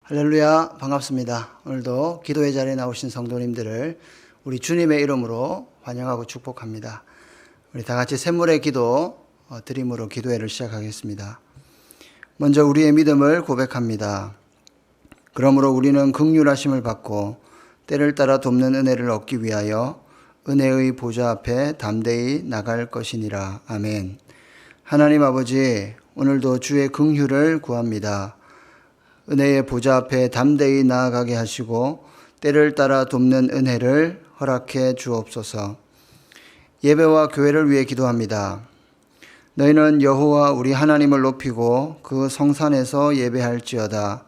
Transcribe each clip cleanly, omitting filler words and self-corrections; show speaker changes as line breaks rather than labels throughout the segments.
할렐루야, 반갑습니다. 오늘도 기도의 자리에 나오신 성도님들을 우리 주님의 이름으로 환영하고 축복합니다. 우리 다 같이 샘물의 기도 드림으로 기도회를 시작하겠습니다. 먼저 우리의 믿음을 고백합니다. 그러므로 우리는 긍휼하심을 받고 때를 따라 돕는 은혜를 얻기 위하여 은혜의 보좌 앞에 담대히 나갈 것이니라. 아멘. 하나님 아버지, 오늘도 주의 긍휼을 구합니다. 은혜의 보좌 앞에 담대히 나아가게 하시고 때를 따라 돕는 은혜를 허락해 주옵소서. 예배와 교회를 위해 기도합니다. 너희는 여호와 우리 하나님을 높이고 그 성산에서 예배할지어다.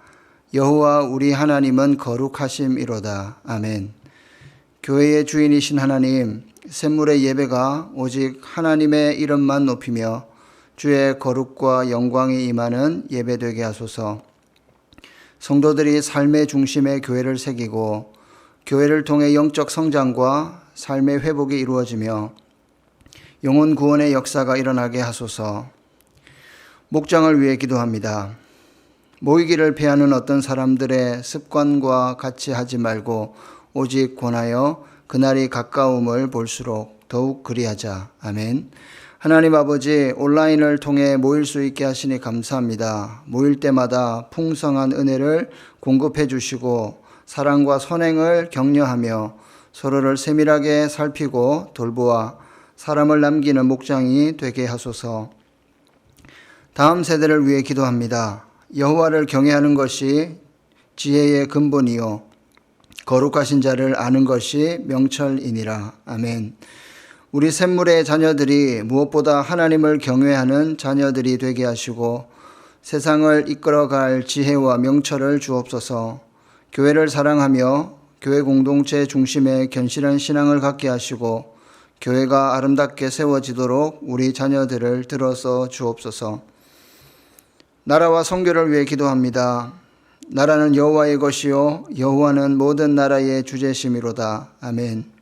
여호와 우리 하나님은 거룩하심이로다. 아멘. 교회의 주인이신 하나님, 샘물의 예배가 오직 하나님의 이름만 높이며 주의 거룩과 영광이 임하는 예배되게 하소서. 성도들이 삶의 중심에 교회를 새기고 교회를 통해 영적 성장과 삶의 회복이 이루어지며 영혼 구원의 역사가 일어나게 하소서. 목장을 위해 기도합니다. 모이기를 피하는 어떤 사람들의 습관과 같이 하지 말고 오직 권하여 그날이 가까움을 볼수록 더욱 그리하자. 아멘. 하나님 아버지, 온라인을 통해 모일 수 있게 하시니 감사합니다. 모일 때마다 풍성한 은혜를 공급해 주시고 사랑과 선행을 격려하며 서로를 세밀하게 살피고 돌보아 사람을 남기는 목장이 되게 하소서. 다음 세대를 위해 기도합니다. 여호와를 경외하는 것이 지혜의 근본이요 거룩하신 자를 아는 것이 명철이니라. 아멘. 우리 샘물의 자녀들이 무엇보다 하나님을 경외하는 자녀들이 되게 하시고 세상을 이끌어갈 지혜와 명철을 주옵소서. 교회를 사랑하며 교회 공동체 중심에 견실한 신앙을 갖게 하시고 교회가 아름답게 세워지도록 우리 자녀들을 들어서 주옵소서. 나라와 선교를 위해 기도합니다. 나라는 여호와의 것이요 여호와는 모든 나라의 주제심이로다. 아멘.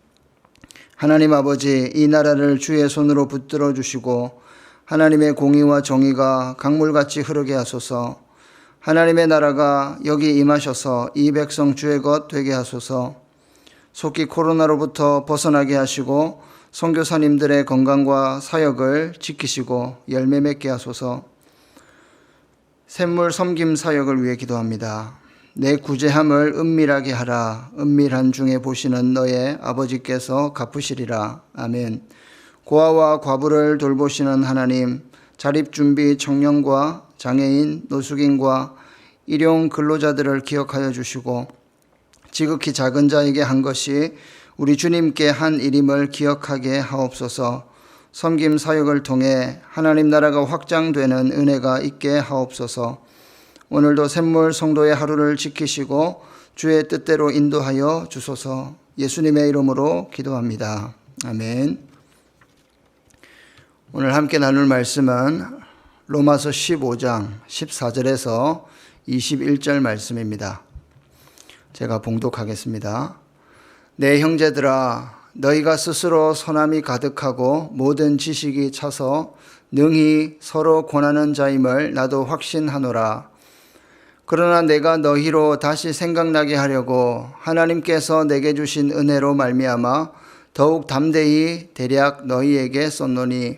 하나님 아버지, 이 나라를 주의 손으로 붙들어 주시고 하나님의 공의와 정의가 강물같이 흐르게 하소서. 하나님의 나라가 여기 임하셔서 이 백성 주의 것 되게 하소서. 속히 코로나로부터 벗어나게 하시고 선교사님들의 건강과 사역을 지키시고 열매 맺게 하소서. 샘물 섬김 사역을 위해 기도합니다. 내 구제함을 은밀하게 하라. 은밀한 중에 보시는 너의 아버지께서 갚으시리라. 아멘. 고아와 과부를 돌보시는 하나님, 자립준비 청년과 장애인, 노숙인과 일용 근로자들을 기억하여 주시고 지극히 작은 자에게 한 것이 우리 주님께 한 일임을 기억하게 하옵소서. 섬김 사역을 통해 하나님 나라가 확장되는 은혜가 있게 하옵소서. 오늘도 샘물 성도의 하루를 지키시고 주의 뜻대로 인도하여 주소서. 예수님의 이름으로 기도합니다. 아멘. 오늘 함께 나눌 말씀은 로마서 15장 14절에서 21절 말씀입니다. 제가 봉독하겠습니다. 내 형제들아, 너희가 스스로 선함이 가득하고 모든 지식이 차서 능히 서로 권하는 자임을 나도 확신하노라. 그러나 내가 너희로 다시 생각나게 하려고 하나님께서 내게 주신 은혜로 말미암아 더욱 담대히 대략 너희에게 썼노니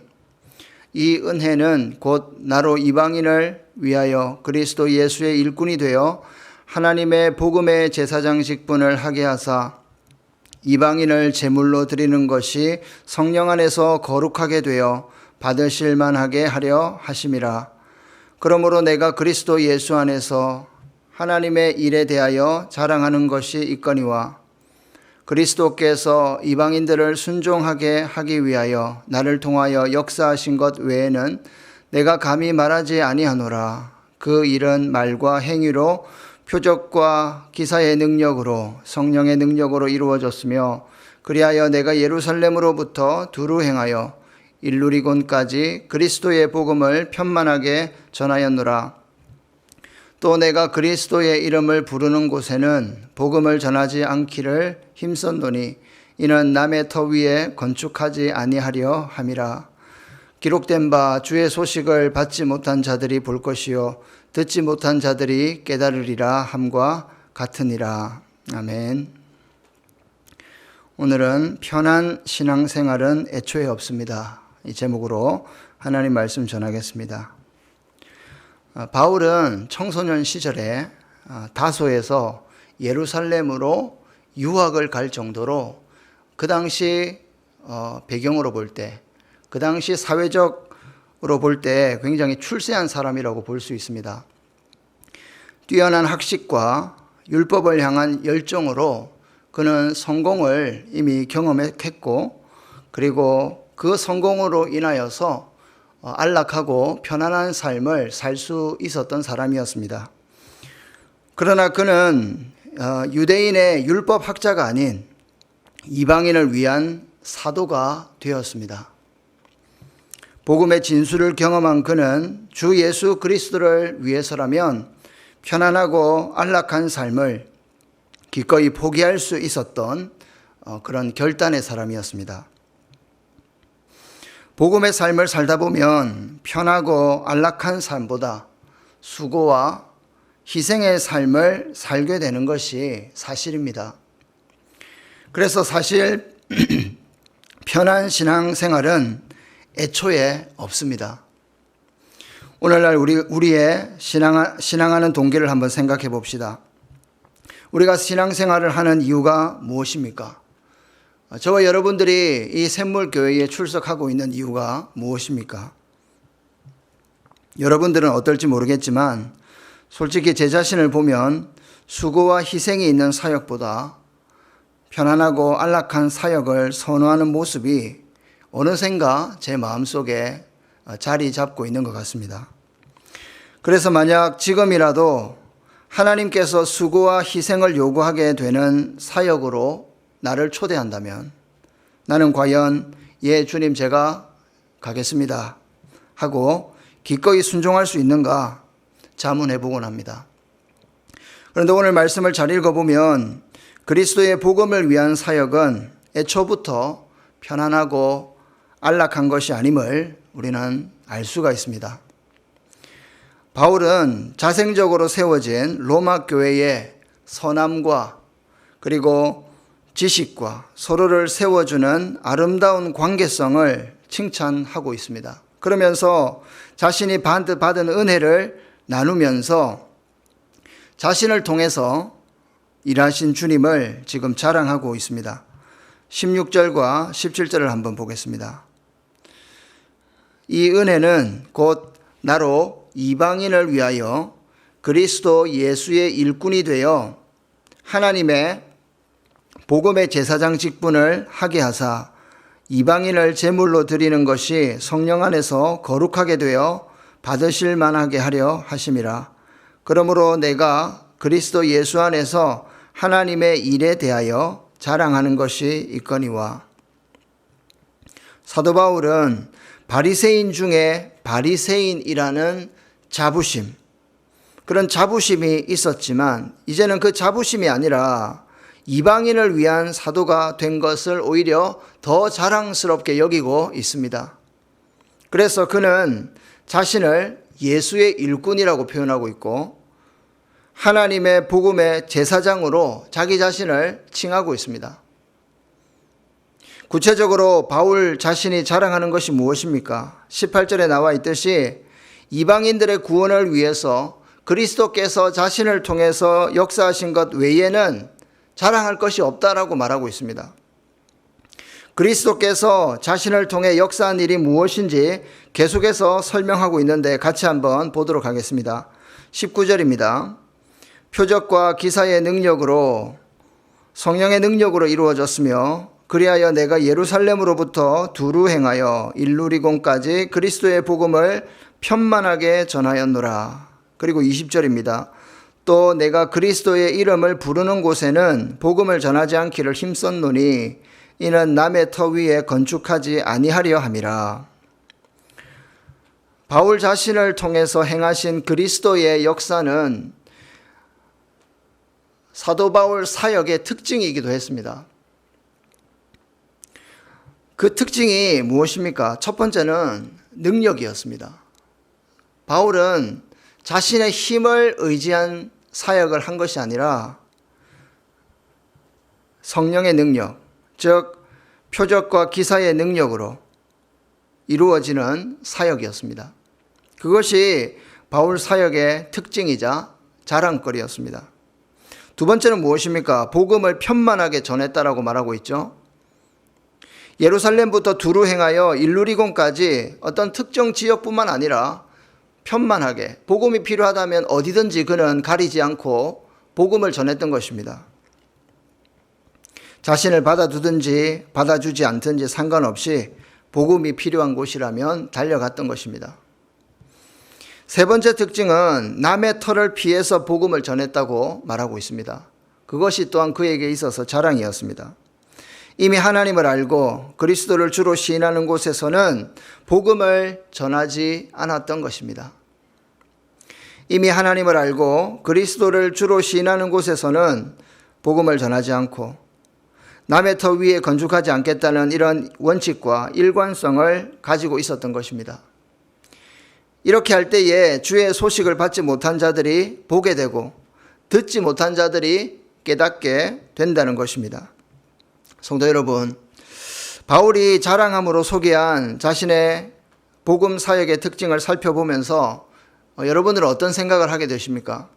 이 은혜는 곧 나로 이방인을 위하여 그리스도 예수의 일꾼이 되어 하나님의 복음의 제사장 직분을 하게 하사 이방인을 제물로 드리는 것이 성령 안에서 거룩하게 되어 받으실 만하게 하려 하심이라. 그러므로 내가 그리스도 예수 안에서 하나님의 일에 대하여 자랑하는 것이 있거니와 그리스도께서 이방인들을 순종하게 하기 위하여 나를 통하여 역사하신 것 외에는 내가 감히 말하지 아니하노라. 그 일은 말과 행위로 표적과 기사의 능력으로 성령의 능력으로 이루어졌으며 그리하여 내가 예루살렘으로부터 두루 행하여 일루리곤까지 그리스도의 복음을 편만하게 전하였노라. 또 내가 그리스도의 이름을 부르는 곳에는 복음을 전하지 않기를 힘썼노니 이는 남의 터 위에 건축하지 아니하려 함이라. 기록된 바 주의 소식을 받지 못한 자들이 볼 것이요 듣지 못한 자들이 깨달으리라 함과 같으니라. 아멘. 오늘은 편한 신앙생활은 애초에 없습니다. 이 제목으로 하나님 말씀 전하겠습니다. 바울은 청소년 시절에 다소에서 예루살렘으로 유학을 갈 정도로 그 당시 배경으로 볼 때, 그 당시 사회적으로 볼 때 굉장히 출세한 사람이라고 볼 수 있습니다. 뛰어난 학식과 율법을 향한 열정으로 그는 성공을 이미 경험했고, 그리고 그 성공으로 인하여서 안락하고 편안한 삶을 살 수 있었던 사람이었습니다. 그러나 그는 유대인의 율법학자가 아닌 이방인을 위한 사도가 되었습니다. 복음의 진수를 경험한 그는 주 예수 그리스도를 위해서라면 편안하고 안락한 삶을 기꺼이 포기할 수 있었던 그런 결단의 사람이었습니다. 복음의 삶을 살다 보면 편하고 안락한 삶보다 수고와 희생의 삶을 살게 되는 것이 사실입니다. 그래서 사실 편한 신앙생활은 애초에 없습니다. 오늘날 우리의 신앙하는 동기를 한번 생각해 봅시다. 우리가 신앙생활을 하는 이유가 무엇입니까? 저와 여러분들이 이 샘물교회에 출석하고 있는 이유가 무엇입니까? 여러분들은 어떨지 모르겠지만 솔직히 제 자신을 보면 수고와 희생이 있는 사역보다 편안하고 안락한 사역을 선호하는 모습이 어느샌가 제 마음속에 자리 잡고 있는 것 같습니다. 그래서 만약 지금이라도 하나님께서 수고와 희생을 요구하게 되는 사역으로 나를 초대한다면 나는 과연 예 주님 제가 가겠습니다 하고 기꺼이 순종할 수 있는가 자문해 보곤 합니다. 그런데 오늘 말씀을 잘 읽어보면 그리스도의 복음을 위한 사역은 애초부터 편안하고 안락한 것이 아님을 우리는 알 수가 있습니다. 바울은 자생적으로 세워진 로마 교회의 선함과 그리고 지식과 서로를 세워주는 아름다운 관계성을 칭찬하고 있습니다. 그러면서 자신이 받은 은혜를 나누면서 자신을 통해서 일하신 주님을 지금 자랑하고 있습니다. 16절과 17절을 한번 보겠습니다. 이 은혜는 곧 나로 이방인을 위하여 그리스도 예수의 일꾼이 되어 하나님의 복음의 제사장 직분을 하게 하사 이방인을 제물로 드리는 것이 성령 안에서 거룩하게 되어 받으실 만하게 하려 하심이라. 그러므로 내가 그리스도 예수 안에서 하나님의 일에 대하여 자랑하는 것이 있거니와. 사도 바울은 바리새인 중에 바리새인이라는 자부심, 그런 자부심이 있었지만 이제는 그 자부심이 아니라 이방인을 위한 사도가 된 것을 오히려 더 자랑스럽게 여기고 있습니다. 그래서 그는 자신을 예수의 일꾼이라고 표현하고 있고 하나님의 복음의 제사장으로 자기 자신을 칭하고 있습니다. 구체적으로 바울 자신이 자랑하는 것이 무엇입니까? 18절에 나와 있듯이 이방인들의 구원을 위해서 그리스도께서 자신을 통해서 역사하신 것 외에는 자랑할 것이 없다라고 말하고 있습니다. 그리스도께서 자신을 통해 역사한 일이 무엇인지 계속해서 설명하고 있는데 같이 한번 보도록 하겠습니다. 19절입니다. 표적과 기사의 능력으로 성령의 능력으로 이루어졌으며 그리하여 내가 예루살렘으로부터 두루 행하여 일루리곤까지 그리스도의 복음을 편만하게 전하였노라. 그리고 20절입니다. 또 내가 그리스도의 이름을 부르는 곳에는 복음을 전하지 않기를 힘썼노니 이는 남의 터 위에 건축하지 아니하려 함이라. 바울 자신을 통해서 행하신 그리스도의 역사는 사도 바울 사역의 특징이기도 했습니다. 그 특징이 무엇입니까? 첫 번째는 능력이었습니다. 바울은 자신의 힘을 의지한 사역을 한 것이 아니라 성령의 능력, 즉 표적과 기사의 능력으로 이루어지는 사역이었습니다. 그것이 바울 사역의 특징이자 자랑거리였습니다. 두 번째는 무엇입니까? 복음을 편만하게 전했다라고 말하고 있죠. 예루살렘부터 두루 행하여 일루리곤까지 어떤 특정 지역뿐만 아니라 편만하게 복음이 필요하다면 어디든지 그는 가리지 않고 복음을 전했던 것입니다. 자신을 받아두든지 받아주지 않든지 상관없이 복음이 필요한 곳이라면 달려갔던 것입니다. 세 번째 특징은 남의 터를 피해서 복음을 전했다고 말하고 있습니다. 그것이 또한 그에게 있어서 자랑이었습니다. 이미 하나님을 알고 그리스도를 주로 시인하는 곳에서는 복음을 전하지 않았던 것입니다. 이미 하나님을 알고 그리스도를 주로 시인하는 곳에서는 복음을 전하지 않고 남의 터 위에 건축하지 않겠다는 이런 원칙과 일관성을 가지고 있었던 것입니다. 이렇게 할 때에 주의 소식을 받지 못한 자들이 보게 되고 듣지 못한 자들이 깨닫게 된다는 것입니다. 성도 여러분, 바울이 자랑함으로 소개한 자신의 복음 사역의 특징을 살펴보면서 여러분들은 어떤 생각을 하게 되십니까?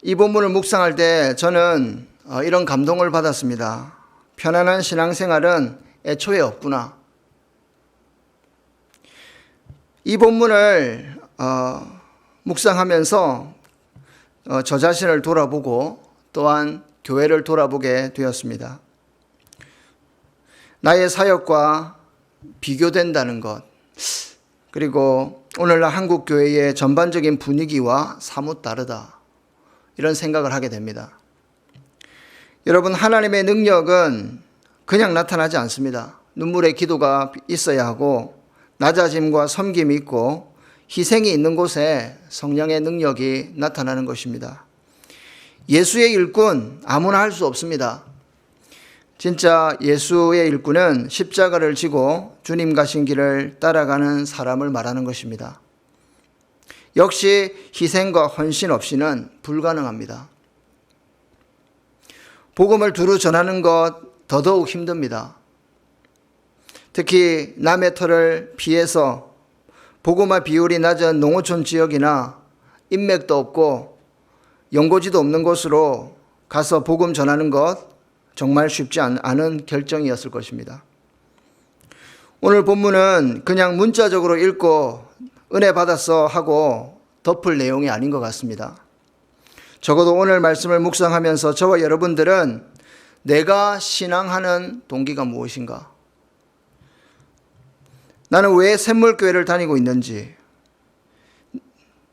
이 본문을 묵상할 때 저는 이런 감동을 받았습니다. 편안한 신앙생활은 애초에 없구나. 이 본문을 묵상하면서 저 자신을 돌아보고 또한 교회를 돌아보게 되었습니다. 나의 사역과 비교된다는 것, 그리고 오늘날 한국 교회의 전반적인 분위기와 사뭇 다르다, 이런 생각을 하게 됩니다. 여러분, 하나님의 능력은 그냥 나타나지 않습니다. 눈물의 기도가 있어야 하고 낮아짐과 섬김이 있고 희생이 있는 곳에 성령의 능력이 나타나는 것입니다. 예수의 일꾼 아무나 할 수 없습니다. 진짜 예수의 일꾼은 십자가를 지고 주님 가신 길을 따라가는 사람을 말하는 것입니다. 역시 희생과 헌신 없이는 불가능합니다. 복음을 두루 전하는 것 더더욱 힘듭니다. 특히 남의 터를 피해서 복음화 비율이 낮은 농어촌 지역이나 인맥도 없고 연고지도 없는 곳으로 가서 복음 전하는 것 정말 쉽지 않은 결정이었을 것입니다. 오늘 본문은 그냥 문자적으로 읽고 은혜 받았어 하고 덮을 내용이 아닌 것 같습니다. 적어도 오늘 말씀을 묵상하면서 저와 여러분들은 내가 신앙하는 동기가 무엇인가? 나는 왜 샘물교회를 다니고 있는지,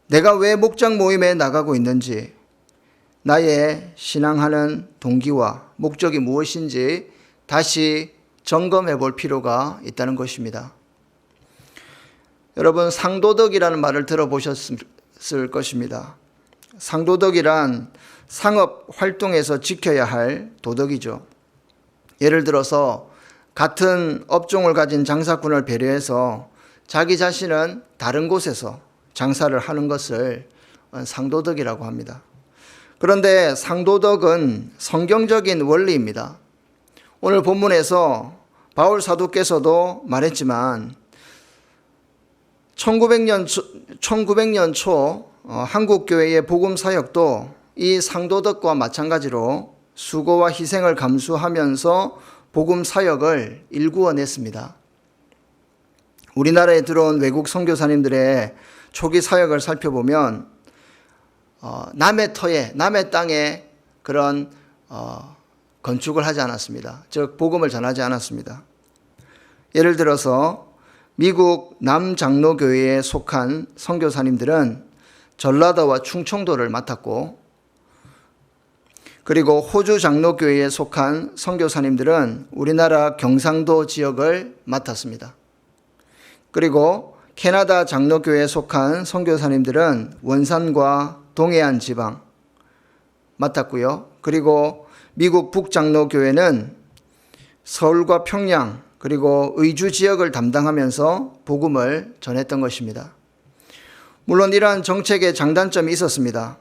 내가 왜 목장 모임에 나가고 있는지, 나의 신앙하는 동기와 목적이 무엇인지 다시 점검해 볼 필요가 있다는 것입니다. 여러분, 상도덕이라는 말을 들어보셨을 것입니다. 상도덕이란 상업 활동에서 지켜야 할 도덕이죠. 예를 들어서 같은 업종을 가진 장사꾼을 배려해서 자기 자신은 다른 곳에서 장사를 하는 것을 상도덕이라고 합니다. 그런데 상도덕은 성경적인 원리입니다. 오늘 본문에서 바울 사도께서도 말했지만 1900년 초 한국교회의 복음 사역도 이 상도덕과 마찬가지로 수고와 희생을 감수하면서 복음 사역을 일구어냈습니다. 우리나라에 들어온 외국 선교사님들의 초기 사역을 살펴보면 남의 터에, 남의 땅에 그런 건축을 하지 않았습니다. 즉 복음을 전하지 않았습니다. 예를 들어서 미국 남장로교회에 속한 선교사님들은 전라도와 충청도를 맡았고, 그리고 호주 장로교회에 속한 선교사님들은 우리나라 경상도 지역을 맡았습니다. 그리고 캐나다 장로교회에 속한 선교사님들은 원산과 동해안 지방 맡았고요. 그리고 미국 북장로교회는 서울과 평양 그리고 의주 지역을 담당하면서 복음을 전했던 것입니다. 물론 이러한 정책에 장단점이 있었습니다.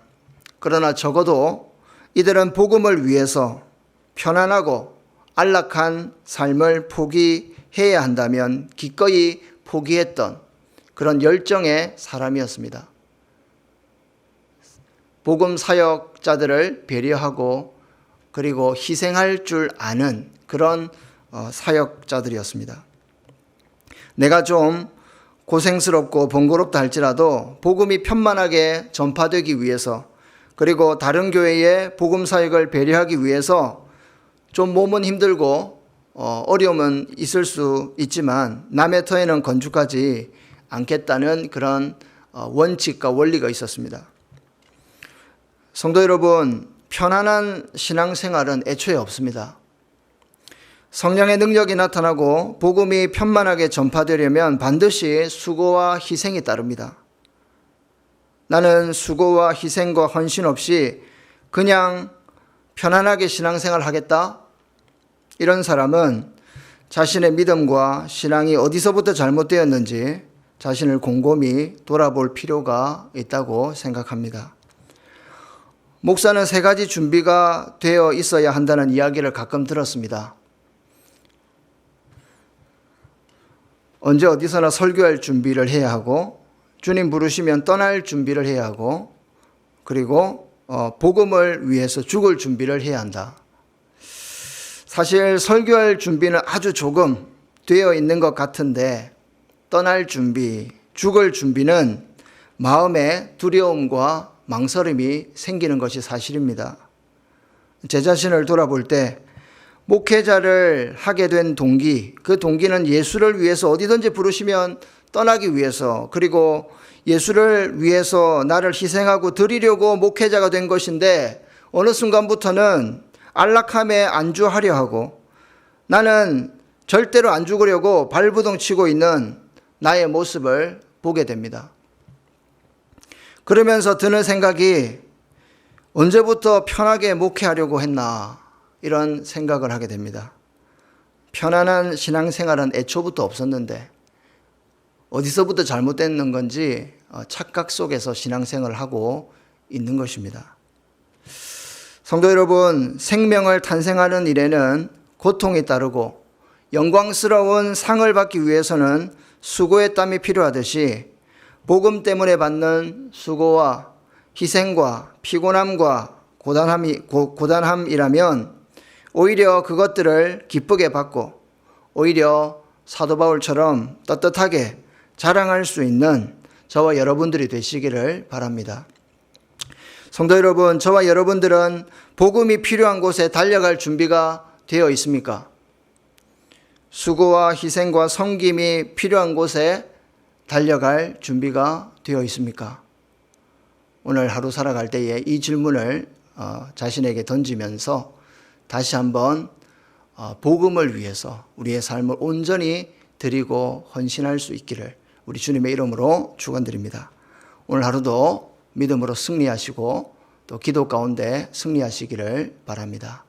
그러나 적어도 이들은 복음을 위해서 편안하고 안락한 삶을 포기해야 한다면 기꺼이 포기했던 그런 열정의 사람이었습니다. 복음 사역자들을 배려하고 그리고 희생할 줄 아는 그런 사역자들이었습니다. 내가 좀 고생스럽고 번거롭다 할지라도 복음이 편만하게 전파되기 위해서 그리고 다른 교회의 복음 사역을 배려하기 위해서 좀 몸은 힘들고 어려움은 있을 수 있지만 남의 터에는 건축하지 않겠다는 그런 원칙과 원리가 있었습니다. 성도 여러분, 편안한 신앙생활은 애초에 없습니다. 성령의 능력이 나타나고 복음이 편만하게 전파되려면 반드시 수고와 희생이 따릅니다. 나는 수고와 희생과 헌신 없이 그냥 편안하게 신앙생활 하겠다? 이런 사람은 자신의 믿음과 신앙이 어디서부터 잘못되었는지 자신을 곰곰이 돌아볼 필요가 있다고 생각합니다. 목사는 3가지 준비가 되어 있어야 한다는 이야기를 가끔 들었습니다. 언제 어디서나 설교할 준비를 해야 하고, 주님 부르시면 떠날 준비를 해야 하고, 그리고 복음을 위해서 죽을 준비를 해야 한다. 사실 설교할 준비는 아주 조금 되어 있는 것 같은데 떠날 준비, 죽을 준비는 마음에 두려움과 망설임이 생기는 것이 사실입니다. 제 자신을 돌아볼 때 목회자를 하게 된 동기, 그 동기는 예수를 위해서 어디든지 부르시면 떠나기 위해서, 그리고 예수를 위해서 나를 희생하고 드리려고 목회자가 된 것인데 어느 순간부터는 안락함에 안주하려 하고 나는 절대로 안 죽으려고 발부동 치고 있는 나의 모습을 보게 됩니다. 그러면서 드는 생각이 언제부터 편하게 목회하려고 했나, 이런 생각을 하게 됩니다. 편안한 신앙생활은 애초부터 없었는데 어디서부터 잘못됐는 건지 착각 속에서 신앙생활을 하고 있는 것입니다. 성도 여러분, 생명을 탄생하는 일에는 고통이 따르고 영광스러운 상을 받기 위해서는 수고의 땀이 필요하듯이 복음 때문에 받는 수고와 희생과 피곤함과 고단함이라면 오히려 그것들을 기쁘게 받고 오히려 사도 바울처럼 떳떳하게 자랑할 수 있는 저와 여러분들이 되시기를 바랍니다. 성도 여러분, 저와 여러분들은 복음이 필요한 곳에 달려갈 준비가 되어 있습니까? 수고와 희생과 섬김이 필요한 곳에 달려갈 준비가 되어 있습니까? 오늘 하루 살아갈 때에 이 질문을 자신에게 던지면서 다시 한번 복음을 위해서 우리의 삶을 온전히 드리고 헌신할 수 있기를 우리 주님의 이름으로 축원드립니다. 오늘 하루도 믿음으로 승리하시고 또 기도 가운데 승리하시기를 바랍니다.